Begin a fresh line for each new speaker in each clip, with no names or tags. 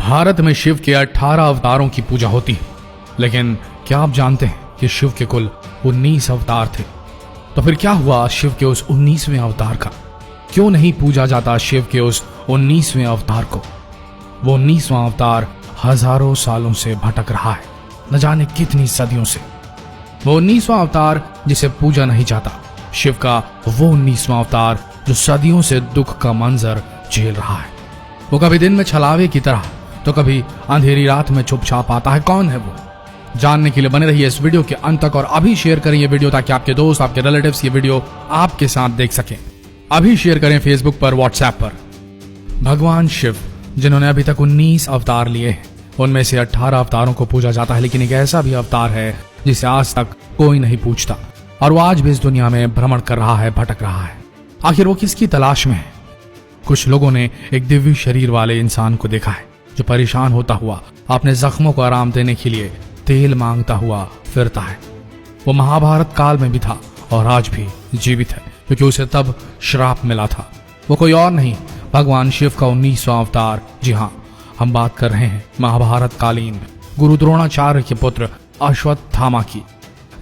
भारत में शिव के 18 अवतारों की पूजा होती है, लेकिन क्या आप जानते हैं कि शिव के कुल 19 अवतार थे? तो फिर क्या हुआ शिव के उस 19वें अवतार का? क्यों नहीं पूजा जाता शिव के उस 19वें अवतार को? वो 19वां अवतार हजारों सालों से भटक रहा है, न जाने कितनी सदियों से। वो 19वां अवतार जिसे पूजा नहीं जाता, शिव का वो 19वां अवतार जो सदियों से दुख का मंजर झेल रहा है। वो कभी दिन में छलावे की तरह तो कभी अंधेरी रात में चुपचाप आता है। कौन है वो? जानने के लिए बने रहिए इस वीडियो के अंत तक और अभी शेयर करें ये वीडियो ताकि आपके दोस्त, आपके रिलेटिव्स ये वीडियो आपके साथ देख सकें। अभी शेयर करें फेसबुक पर, व्हाट्सएप पर। भगवान शिव जिन्होंने अभी तक 19 अवतार लिए हैं, उनमें से 18 अवतारों को पूजा जाता है, लेकिन एक ऐसा भी अवतार है जिसे आज तक कोई नहीं पूछता और वो आज भी इस दुनिया में भ्रमण कर रहा है, भटक रहा है। आखिर वो किसकी तलाश में है? कुछ लोगों ने एक दिव्य शरीर वाले इंसान को देखा है जो परेशान होता हुआ अपने जख्मों को आराम देने के लिए तेल मांगता हुआ फिरता है। वो महाभारत काल में भी था और आज भी जीवित है, क्योंकि उसे तब श्राप मिला था। वो कोई और नहीं, भगवान शिव का 19वां अवतार। जी हाँ, हम बात कर रहे हैं महाभारत कालीन गुरु द्रोणाचार्य के पुत्र अश्वत्थामा की।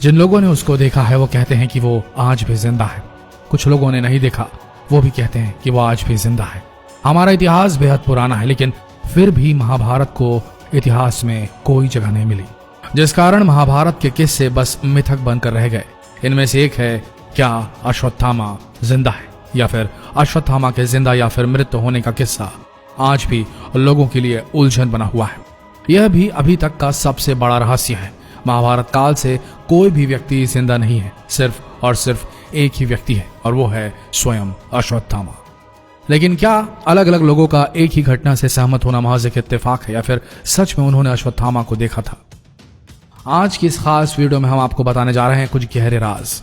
जिन लोगों ने उसको देखा है वो कहते हैं कि वो आज भी जिंदा है। कुछ लोगों ने नहीं देखा, वो भी कहते हैं कि वो आज भी जिंदा है। हमारा इतिहास बेहद पुराना है, लेकिन फिर भी महाभारत को इतिहास में कोई जगह नहीं मिली, जिस कारण महाभारत के किस्से बस मिथक बनकर रह गए। इनमें से एक है, क्या अश्वत्थामा जिंदा है, या फिर अश्वत्थामा के जिंदा या फिर मृत होने का किस्सा आज भी लोगों के लिए उलझन बना हुआ है। यह भी अभी तक का सबसे बड़ा रहस्य है। महाभारत काल से कोई भी व्यक्ति जिंदा नहीं है, सिर्फ और सिर्फ एक ही व्यक्ति है और वो है स्वयं अश्वत्थामा। लेकिन क्या अलग अलग लोगों का एक ही घटना से सहमत होना महज एक इत्तेफाक है, या फिर सच में उन्होंने अश्वत्थामा को देखा था? आज की इस खास वीडियो में हम आपको बताने जा रहे हैं कुछ गहरे राज।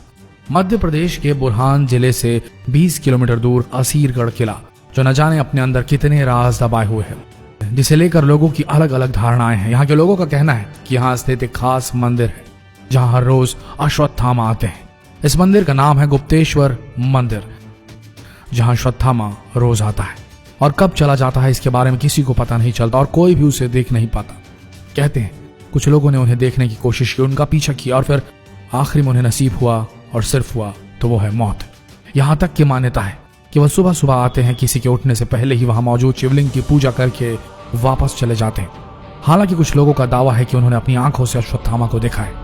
मध्य प्रदेश के बुरहान जिले से 20 किलोमीटर दूर असीरगढ़ किला, जो न जाने अपने अंदर कितने राज दबाए हुए हैं, जिसे लेकर लोगों की अलग अलग धारणाएं हैं। यहाँ के लोगों का कहना है कि यहाँ स्थित एक खास मंदिर है जहाँ हर रोज अश्वत्थामा आते हैं। इस मंदिर का नाम है गुप्तेश्वर मंदिर, जहाँ अश्वत्थामा रोज आता है और कब चला जाता है इसके बारे में किसी को पता नहीं चलता और कोई भी उसे देख नहीं पाता। कहते हैं कुछ लोगों ने उन्हें देखने की कोशिश की, उनका पीछा किया और फिर आखिरी में उन्हें नसीब हुआ, और सिर्फ हुआ तो वो है मौत। यहाँ तक की मान्यता है कि वह सुबह सुबह आते हैं, किसी के उठने से पहले ही वहां मौजूद शिवलिंग की पूजा करके वापस चले जाते हैं। हालांकि कुछ लोगों का दावा है कि उन्होंने अपनी आंखों से अश्वत्थामा को देखा है।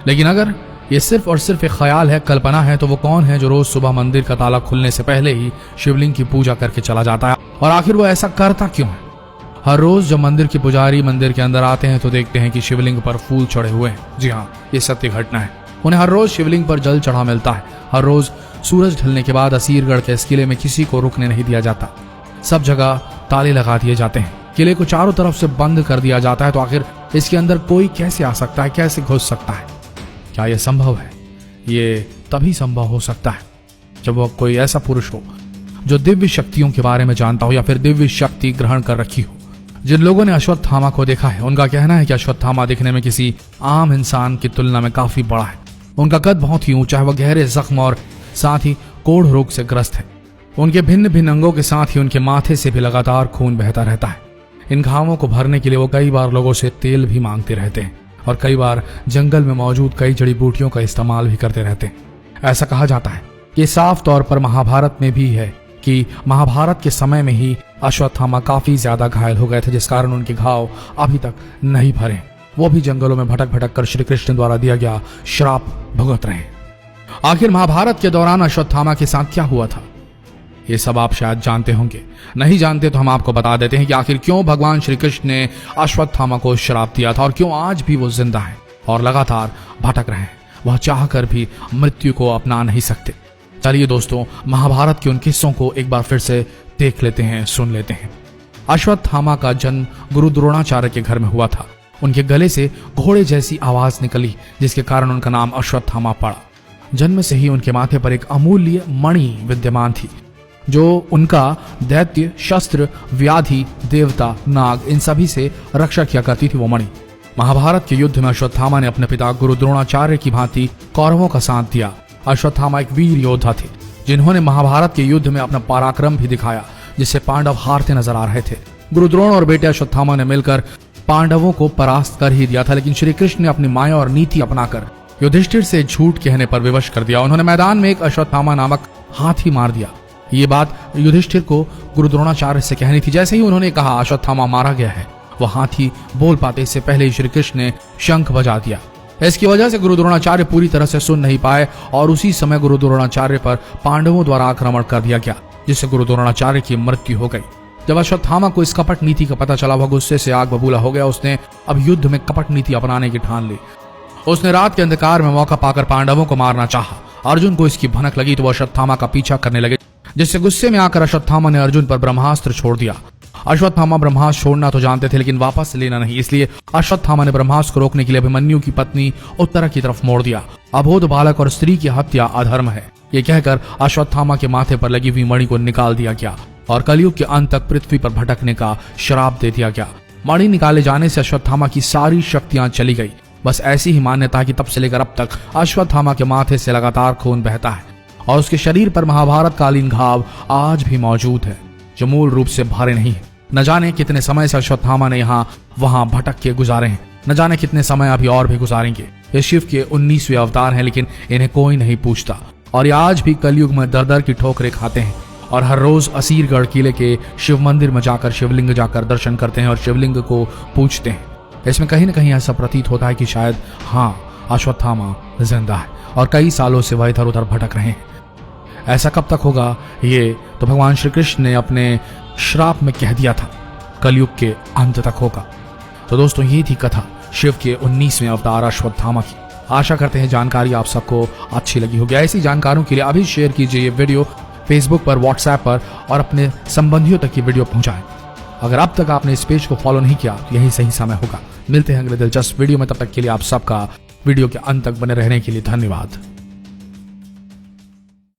लेकिन अगर ये सिर्फ और सिर्फ एक ख्याल है, कल्पना है, तो वो कौन है जो रोज सुबह मंदिर का ताला खुलने से पहले ही शिवलिंग की पूजा करके चला जाता है? और आखिर वो ऐसा करता क्यों है? हर रोज जब मंदिर के पुजारी मंदिर के अंदर आते हैं तो देखते हैं कि शिवलिंग पर फूल चढ़े हुए हैं। जी हाँ, ये सत्य घटना है। उन्हें हर रोज शिवलिंग पर जल चढ़ा मिलता है। हर रोज सूरज ढलने के बाद असीरगढ़ के इस किले में किसी को रुकने नहीं दिया जाता। सब जगह ताले लगा दिए जाते हैं, किले को चारों तरफ से बंद कर दिया जाता है। तो आखिर इसके अंदर कोई कैसे आ सकता है, कैसे घुस सकता है? क्या यह संभव है? ये तभी संभव हो सकता है जब वह कोई ऐसा पुरुष हो जो दिव्य शक्तियों के बारे में जानता हो या फिर दिव्य शक्ति ग्रहण कर रखी हो। जिन लोगों ने अश्वत्थामा को देखा है उनका कहना है कि अश्वत्थामा दिखने में किसी आम इंसान की तुलना में काफी बड़ा है। उनका कद बहुत ही ऊंचा है, वह गहरे जख्म और साथ ही कोढ़ रोग से ग्रस्त है। उनके भिन्न भिन्न अंगों के साथ ही उनके माथे से भी लगातार खून बहता रहता है। इन घावों को भरने के लिए वो कई बार लोगों से तेल भी मांगते रहते हैं और कई बार जंगल में मौजूद कई जड़ी बूटियों का इस्तेमाल भी करते रहते हैं। ऐसा कहा जाता है कि साफ तौर पर महाभारत में भी है कि महाभारत के समय में ही अश्वत्थामा काफी ज्यादा घायल हो गए थे, जिस कारण उनके घाव अभी तक नहीं भरे। वो भी जंगलों में भटक भटक कर श्री कृष्ण द्वारा दिया गया श्राप भुगत रहे। आखिर महाभारत के दौरान अश्वत्थामा के साथ क्या हुआ था, ये सब आप शायद जानते होंगे। नहीं जानते तो हम आपको बता देते हैं कि आखिर क्यों भगवान श्री कृष्ण ने अश्वत्थामा को श्राप दिया था और क्यों आज भी वो जिंदा है और लगातार भटक रहे हैं। वह चाहकर भी मृत्यु को अपना नहीं सकते। चलिए दोस्तों, महाभारत के उन किस्सों को एक बार फिर से देख लेते हैं, सुन लेते हैं। अश्वत्थामा का जन्म गुरु द्रोणाचार्य के घर में हुआ था। उनके गले से घोड़े जैसी आवाज निकली, जिसके कारण उनका नाम अश्वत्थामा पड़ा। जन्म से ही उनके माथे पर एक अमूल्य मणि विद्यमान थी, जो उनका दैत्य, शस्त्र, व्याधि, देवता, नाग इन सभी से रक्षा किया करती थी वो मणि। महाभारत के युद्ध में अश्वत्थामा ने अपने पिता गुरु द्रोणाचार्य की भांति कौरवों का साथ दिया। अश्वत्थामा एक वीर योद्धा थे जिन्होंने महाभारत के युद्ध में अपना पराक्रम भी दिखाया, जिससे पांडव हारते नजर आ रहे थे। गुरु द्रोण और बेटे अश्वत्थामा ने मिलकर पांडवों को परास्त कर ही दिया था, लेकिन श्री कृष्ण ने अपनी माया और नीति अपनाकर युधिष्ठिर से झूठ कहने पर विवश कर दिया। उन्होंने मैदान में एक अश्वत्थामा नामक हाथी मार दिया। ये बात युधिष्ठिर को गुरु द्रोणाचार्य से कहनी थी। जैसे ही उन्होंने कहा अश्वत्थामा मारा गया है, वह हाथी बोल पाते इससे पहले ही श्री कृष्ण ने शंख बजा दिया। इसकी वजह से गुरु द्रोणाचार्य पूरी तरह से सुन नहीं पाए और उसी समय गुरु द्रोणाचार्य पर पांडवों द्वारा आक्रमण कर दिया गया, जिससे गुरु द्रोणाचार्य की मृत्यु हो गई। जब अश्वत्थामा को इस कपट नीति का पता चला, वह गुस्से से आग बबूला हो गया। उसने अब युद्ध में कपट नीति अपनाने की ठान ली। उसने रात के अंधकार में मौका पाकर पांडवों को मारना चाहा। अर्जुन को इसकी भनक लगी तो वह अश्वत्थामा का पीछा करने लगे, जिससे गुस्से में आकर अश्वत्थामा ने अर्जुन पर ब्रह्मास्त्र छोड़ दिया। अश्वत्थामा ब्रह्मास्त्र छोड़ना तो जानते थे, लेकिन वापस लेना नहीं। इसलिए अश्वत्थामा ने ब्रह्मास्त्र को रोकने के लिए अभिमन्यु की पत्नी उत्तरा की तरफ मोड़ दिया। अबोध बालक और स्त्री की हत्या अधर्म है, ये कहकर अश्वत्थामा के माथे पर लगी हुई मणि को निकाल दिया गया और कलयुग के अंत तक पृथ्वी पर भटकने का श्राप दे दिया गया। मणि निकाले जाने से अश्वत्थामा की सारी शक्तियां चली गई। बस ऐसी ही मान्यता कि तब से लेकर अब तक अश्वत्थामा के माथे से लगातार खून बहता है और उसके शरीर पर महाभारत कालीन घाव आज भी मौजूद है, जो मूल रूप से भरे नहीं है। न जाने कितने समय से अश्वत्थामा ने यहाँ वहां भटक के गुजारे हैं, न जाने कितने समय अभी और भी गुजारेंगे। ये शिव के 19वें अवतार हैं, लेकिन इन्हें कोई नहीं पूछता और ये आज भी कलयुग में दर दर की ठोकरें खाते हैं और हर रोज असीरगढ़ किले के शिव मंदिर में जाकर शिवलिंग जाकर दर्शन करते हैं और शिवलिंग को पूछते हैं। इसमें कहीं न कहीं ऐसा प्रतीत होता है कि शायद हाँ, अश्वत्थामा जिंदा है और कई सालों से वह इधर उधर भटक रहे हैं। ऐसा कब तक होगा, ये तो भगवान श्री कृष्ण ने अपने श्राप में कह दिया था, कलयुग के अंत तक होगा। तो दोस्तों, ये थी कथा शिव के 19वें अवतार अश्वत्थामा की। आशा करते हैं जानकारी आप सबको अच्छी लगी होगी। ऐसी जानकारियों के लिए अभी शेयर कीजिए ये वीडियो फेसबुक पर, व्हाट्सएप पर और अपने संबंधियों तक ये वीडियो पहुंचाएं। अगर अब तक आपने इस पेज को फॉलो नहीं किया, यही सही समय होगा। मिलते हैं अगले दिलचस्प वीडियो में, तब तक के लिए आप सबका वीडियो के अंत तक बने रहने के लिए धन्यवाद।